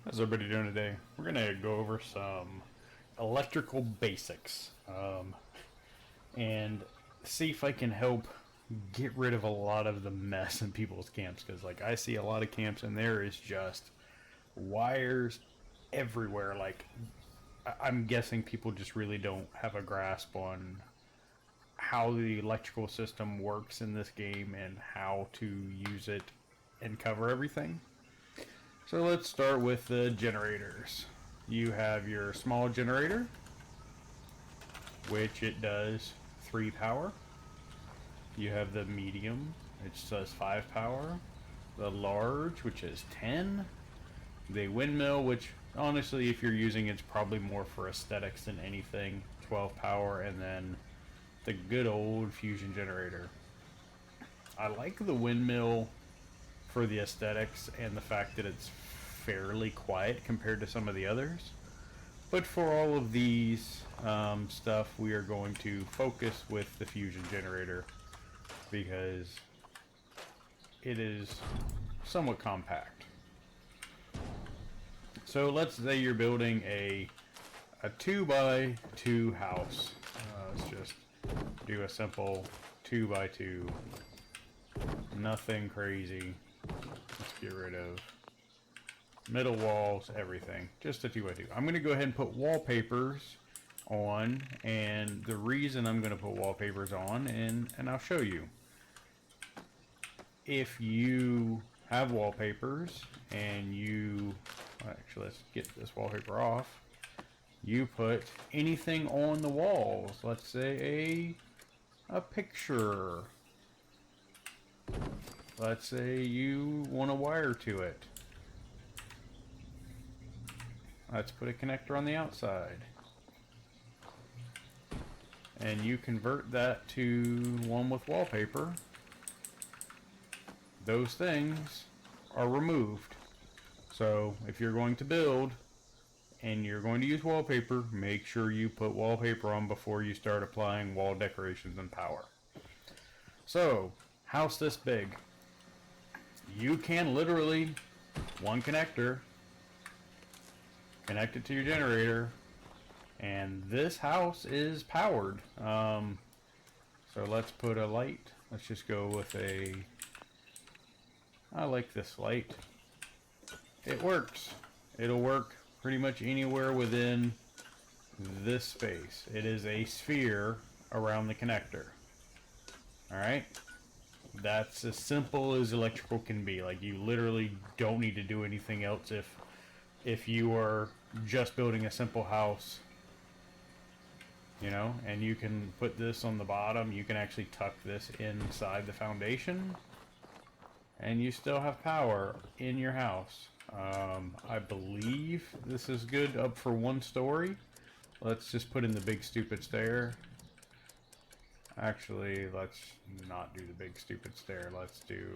How's everybody doing today? We're gonna go over some electrical basics and see if I can help get rid of a lot of the mess in people's camps, because like I see a lot of camps and there is just wires everywhere. Like I'm guessing people just really don't have a grasp on how the electrical system works in this game and how to use it and cover everything. So let's start with the generators. You have your small generator, which it does 3 power. You have the medium, which does 5 power. The large, which is 10. The windmill, which honestly, if you're using it's probably more for aesthetics than anything, 12 power. And then the good old fusion generator. I like the windmill for the aesthetics and the fact that it's fairly quiet compared to some of the others. But for all of these stuff, we are going to focus with the fusion generator because it is somewhat compact. So let's say you're building a 2x2 house. Let's just do a simple 2x2. Nothing crazy. Let's get rid of middle walls, everything. Just a 2x2. I'm going to go ahead and put wallpapers on, and the reason I'm going to put wallpapers on, and I'll show you. If you have wallpapers and you, actually let's get this wallpaper off, you put anything on the walls. Let's say a picture. Let's say you want a wire to it. Let's put a connector on the outside. And you convert that to one with wallpaper. Those things are removed. So if you're going to build and you're going to use wallpaper, make sure you put wallpaper on before you start applying wall decorations and power. So, house this big. You can literally, one connector, connect it to your generator, and this house is powered. So let's put a light. Let's just go with I like this light. It works. It'll work pretty much anywhere within this space. It is a sphere around the connector. Alright? That's as simple as electrical can be. Like, you literally don't need to do anything else if you are just building a simple house, you know, and you can put this on the bottom. You can actually tuck this inside the foundation and you still have power in your house. I believe this is good up for 1 story. Let's just put in the big stupid stair. Actually, let's not do the big stupid stair. Let's do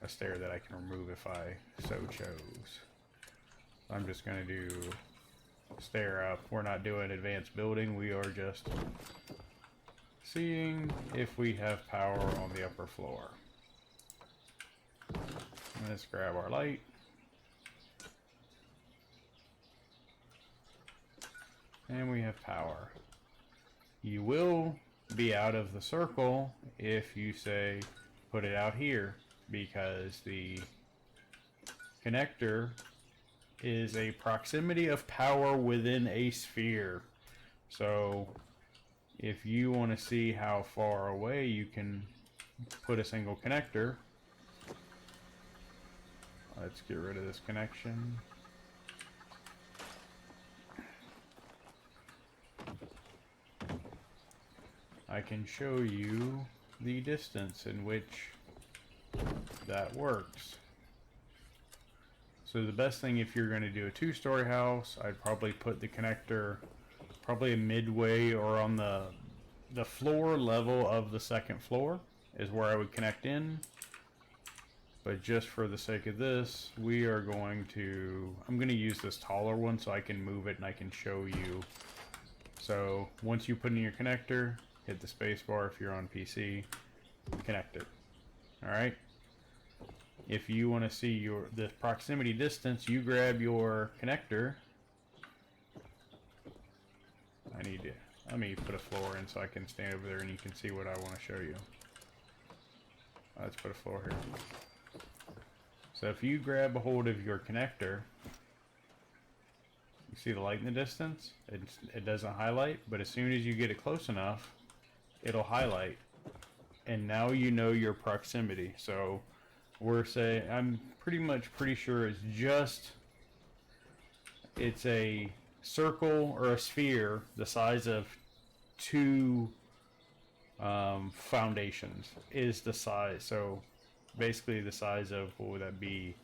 a stair that I can remove if I so chose. I'm just going to do stair up. We're not doing advanced building. We are just seeing if we have power on the upper floor. Let's grab our light. And we have power. You will be out of the circle if you say put it out here, because the connector is a proximity of power within a sphere. So if you want to see how far away you can put a single connector, let's get rid of this connection. I can show you the distance in which that works. So the best thing, if you're going to do a 2-story house, I'd probably put the connector probably midway or on the floor level of the 2nd floor is where I would connect in. But just for the sake of this, we are going to, I'm going to use this taller one so I can move it and I can show you. So once you put in your connector, hit the space bar if you're on PC, connect it. Alright? if you want to see the proximity distance, you grab your connector. Let me put a floor in so I can stand over there and you can see what I want to show you. Let's put a floor here. So if you grab a hold of your connector, you see the light in the distance? It doesn't highlight, but as soon as you get it close enough, it'll highlight. And now you know your proximity. So I'm pretty sure it's a circle or a sphere the size of 2 foundations is the size. So basically the size of, what would that be?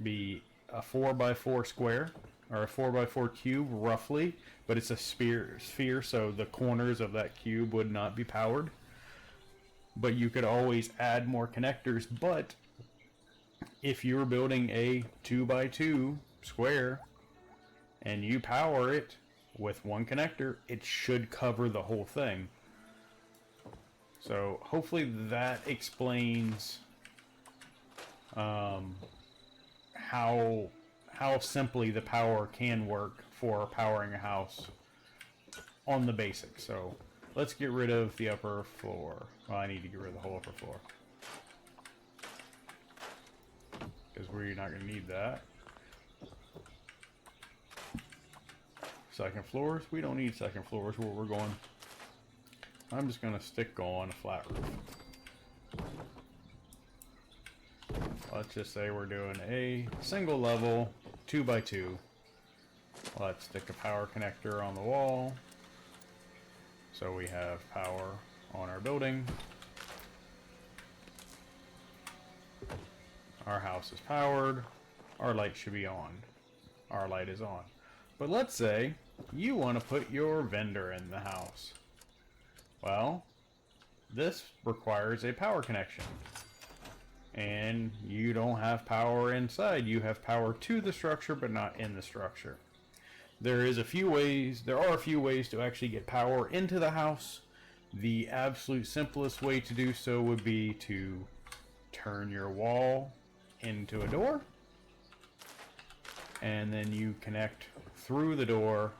Be a 4x4 square or a 4x4 cube roughly, but it's a sphere, so the corners of that cube would not be powered. But you could always add more connectors. But if you're building a 2x2 square and you power it with one connector, it should cover the whole thing. So hopefully that explains how simply the power can work for powering a house on the basics. So let's get rid of the upper floor. Well, I need to get rid of the whole upper floor because we're not going to need that. Second floors, we don't need second floors where we're going. I'm just going to stick on a flat roof. Let's just say we're doing a single level 2x2. Let's stick a power connector on the wall so we have power on our building. Our house is powered. Our light should be on. Our light is on. But let's say you want to put your vendor in the house. Well, this requires a power connection. And you don't have power inside. You have power to the structure, but not in the structure. There are a few ways to actually get power into the house. The absolute simplest way to do so would be to turn your wall into a door. And then you connect through the door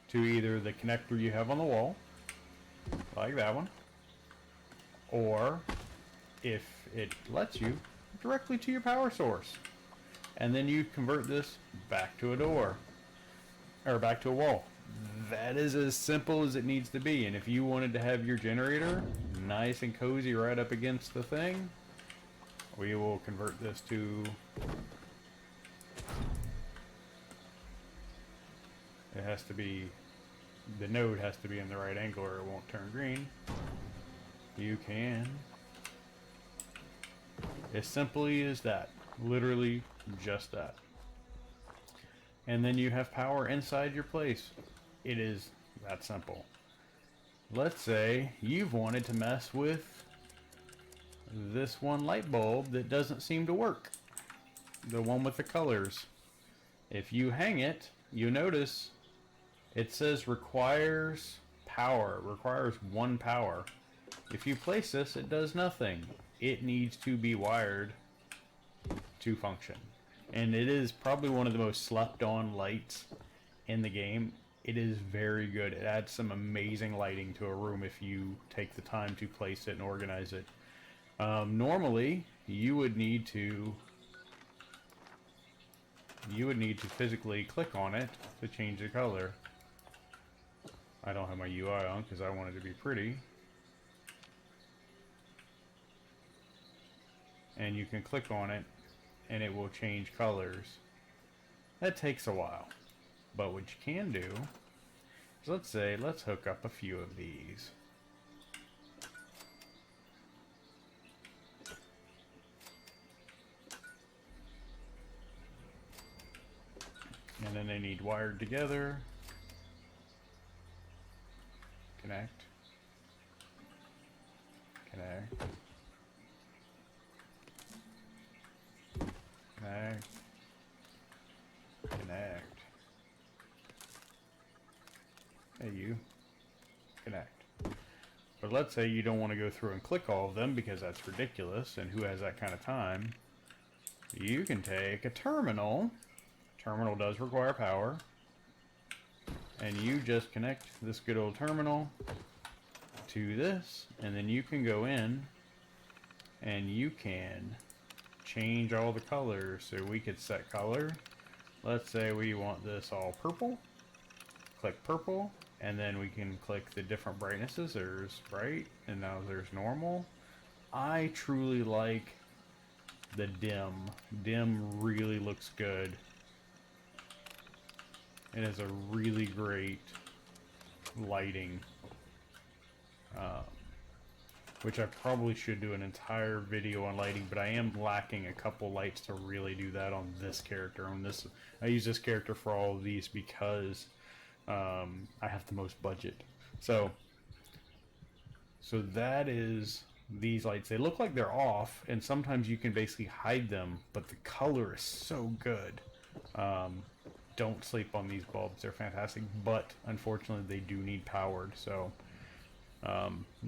to either the connector you have on the wall, like that one, or if it lets you, directly to your power source. And then you convert this back to a door, or back to a wall. That is as simple as it needs to be. And if you wanted to have your generator nice and cozy right up against the thing, we will convert this to... It has to be... The node has to be in the right angle or it won't turn green. You can... As simply as that. Literally just that. And then you have power inside your place. It is that simple. Let's say you've wanted to mess with this one light bulb that doesn't seem to work. The one with the colors. If you hang it, you notice it says requires power. Requires 1 power. If you place this, it does nothing. It needs to be wired to function. And it is probably one of the most slept on lights in the game. It is very good. It adds some amazing lighting to a room if you take the time to place it and organize it. Normally, you would need to physically click on it to change the color. I don't have my UI on because I want it to be pretty. And you can click on it and it will change colors. That takes a while. But what you can do is let's hook up a few of these. And then they need wired together. Connect. Connect. Connect. Connect. Hey you. Connect. But let's say you don't want to go through and click all of them because that's ridiculous, and who has that kind of time? You can take a terminal. Terminal does require power. And you just connect this good old terminal to this, and then you can go in and you can change all the colors. So we could set color. Let's say we want this all purple. Click purple, and then we can click the different brightnesses. There's bright, and now there's normal. I truly like the dim. Dim really looks good. It has a really great lighting, which I probably should do an entire video on lighting, but I am lacking a couple lights to really do that on this character. I use this character for all of these because I have the most budget. So that is these lights. They look like they're off, and sometimes you can basically hide them, but the color is so good. Don't sleep on these bulbs. They're fantastic, but unfortunately they do need powered, so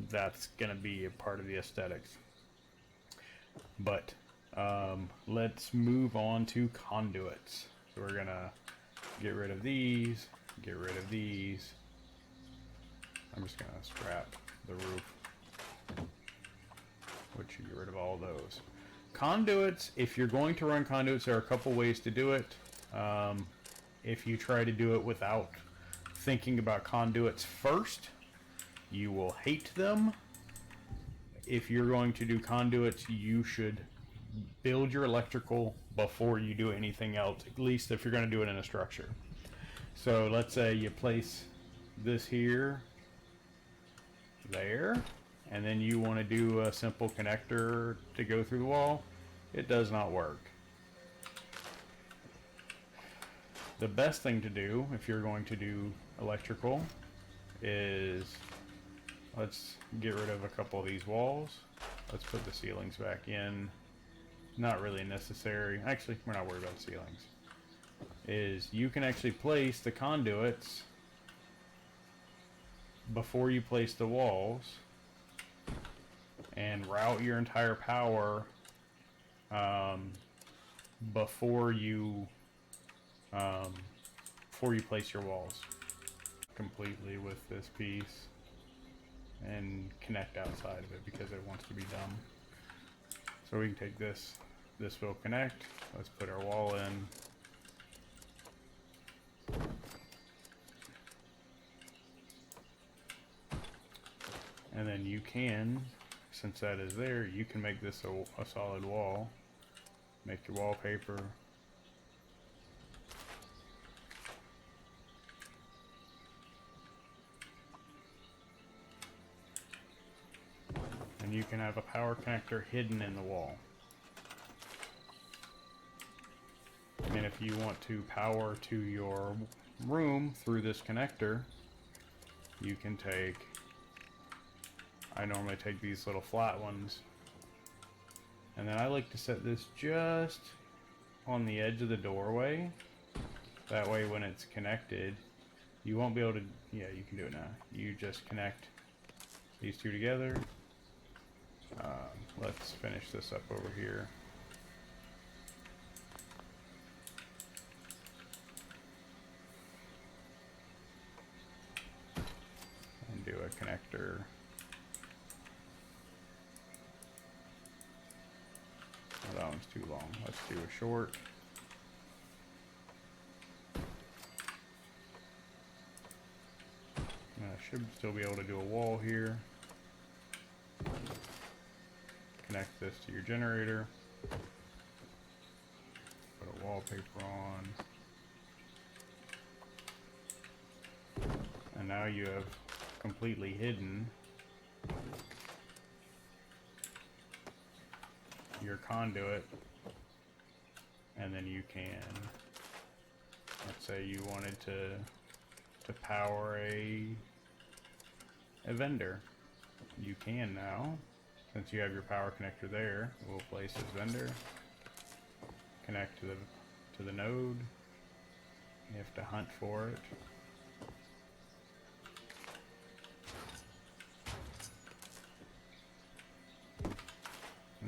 that's going to be a part of the aesthetics. But let's move on to conduits. So we're going to get rid of these, get rid of these. I'm just going to scrap the roof, which should get rid of all those. Conduits, if you're going to run conduits, there are a couple ways to do it. If you try to do it without thinking about conduits first, you will hate them. If you're going to do conduits, you should build your electrical before you do anything else, at least if you're going to do it in a structure. So let's say you place this here, there, and then you want to do a simple connector to go through the wall. It does not work. The best thing to do if you're going to do electrical is, let's get rid of a couple of these walls. Let's put the ceilings back in. Not really necessary. Actually, we're not worried about the ceilings. Is you can actually place the conduits before you place the walls and route your entire power before you place your walls completely with this piece and connect outside of it because it wants to be done. So we can take this will connect. Let's put our wall in. And then you can, since that is there, you can make this a solid wall. Make your wallpaper. And you can have a power connector hidden in the wall. And if you want to power to your room through this connector, you can take, I normally take these little flat ones, and then I like to set this just on the edge of the doorway. That way when it's connected, you won't be able to, yeah, you can do it now. You just connect these two together. Let's finish this up over here. And do a connector. Oh, that one's too long. Let's do a short. I should still be able to do a wall here. Connect this to your generator. Put a wallpaper on. And now you have completely hidden your conduit. And then you can, let's say you wanted to power a vendor. You can now. Since you have your power connector there, we'll place this vendor, connect to the node. You have to hunt for it.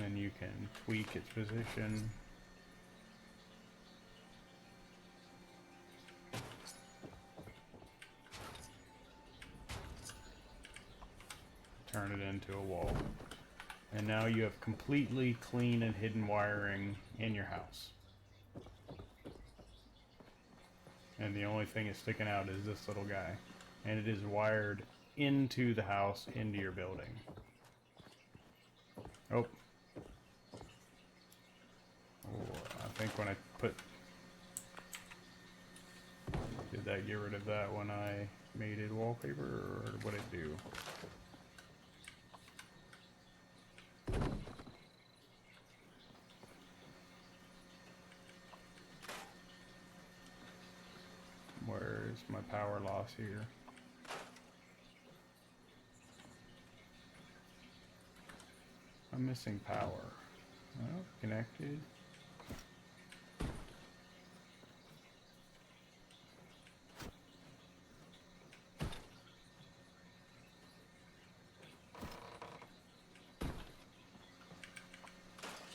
And then you can tweak its position. Turn it into a wall. And now you have completely clean and hidden wiring in your house. And the only thing that's sticking out is this little guy. And it is wired into the house, into your building. Oh. I think when I put... Did that get rid of that when I made it wallpaper, or what did it do? Where's my power loss here? I'm missing power. Oh, connected.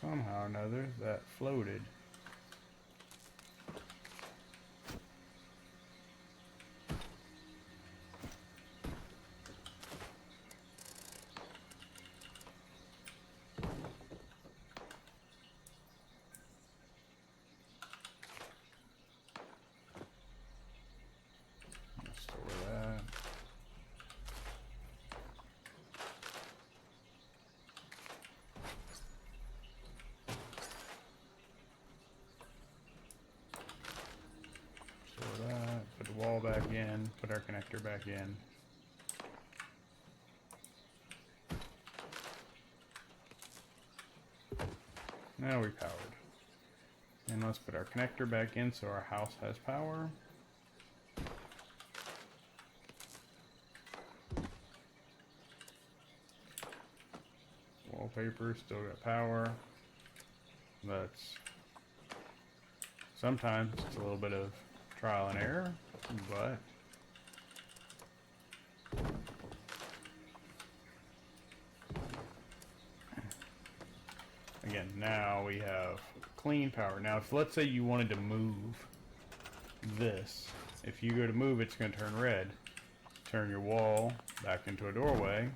Somehow or another, that floated. Put the wall back in, put our connector back in. Now we powered. And let's put our connector back in so our house has power. Wallpaper, still got power. That's sometimes it's a little bit of trial and error, but again, now we have clean power. Now, if let's say you wanted to move this, if you go to move, it's going to turn red. Turn your wall back into a doorway,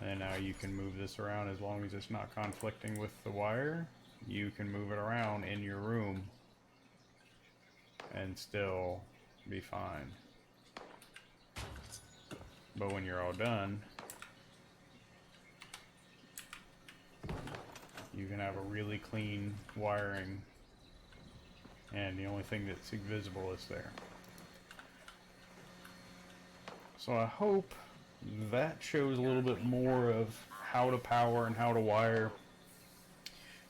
and now you can move this around as long as it's not conflicting with the wire. You can move it around in your room and still be fine. But when you're all done, you can have a really clean wiring, and the only thing that's visible is there. So I hope that shows a little bit more of how to power and how to wire,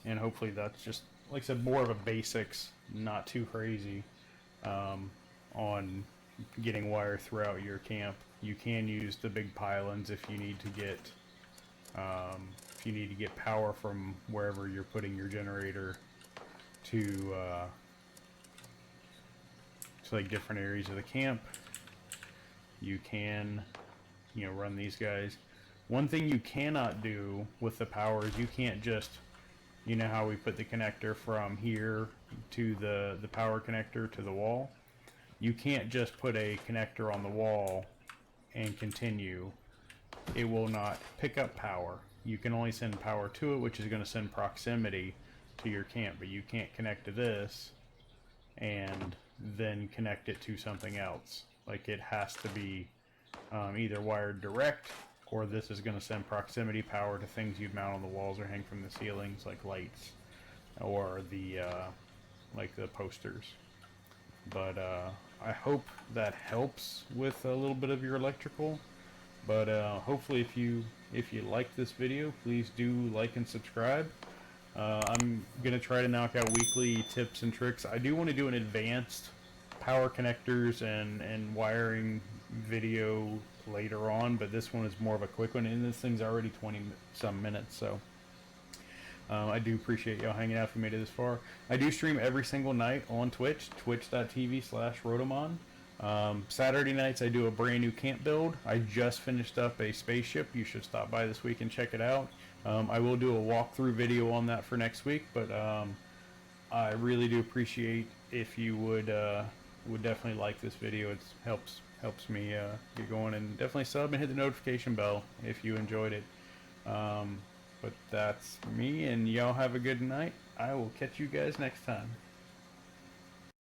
and hopefully that's just, like I said, more of a basics, not too crazy, on getting wire throughout your camp. You can use the big pylons if you need to get power from wherever you're putting your generator to like different areas of the camp. You can, run these guys. One thing you cannot do with the power is you can't just, how we put the connector from here to the power connector to the wall. You can't just put a connector on the wall and continue. It will not pick up power. You can only send power to it, which is going to send proximity to your camp, but you can't connect to this and then connect it to something else. Like, it has to be either wired direct, or this is going to send proximity power to things you'd mount on the walls or hang from the ceilings, like lights or the like the posters. But I hope that helps with a little bit of your electrical. But hopefully, if you like this video, please do like and subscribe. I'm gonna try to knock out weekly tips and tricks. I do want to do an advanced power connectors and wiring video later on, but this one is more of a quick one, and this thing's already 20 some minutes, so I do appreciate y'all hanging out if you made it this far. I do stream every single night on Twitch, twitch.tv/Rotomon. Saturday nights I do a brand new camp build. I just finished up a spaceship. You should stop by this week and check it out. I will do a walkthrough video on that for next week, but I really do appreciate if you would definitely like this video. It helps me get going, and definitely sub and hit the notification bell if you enjoyed it. But that's me, and y'all have a good night. I will catch you guys next time.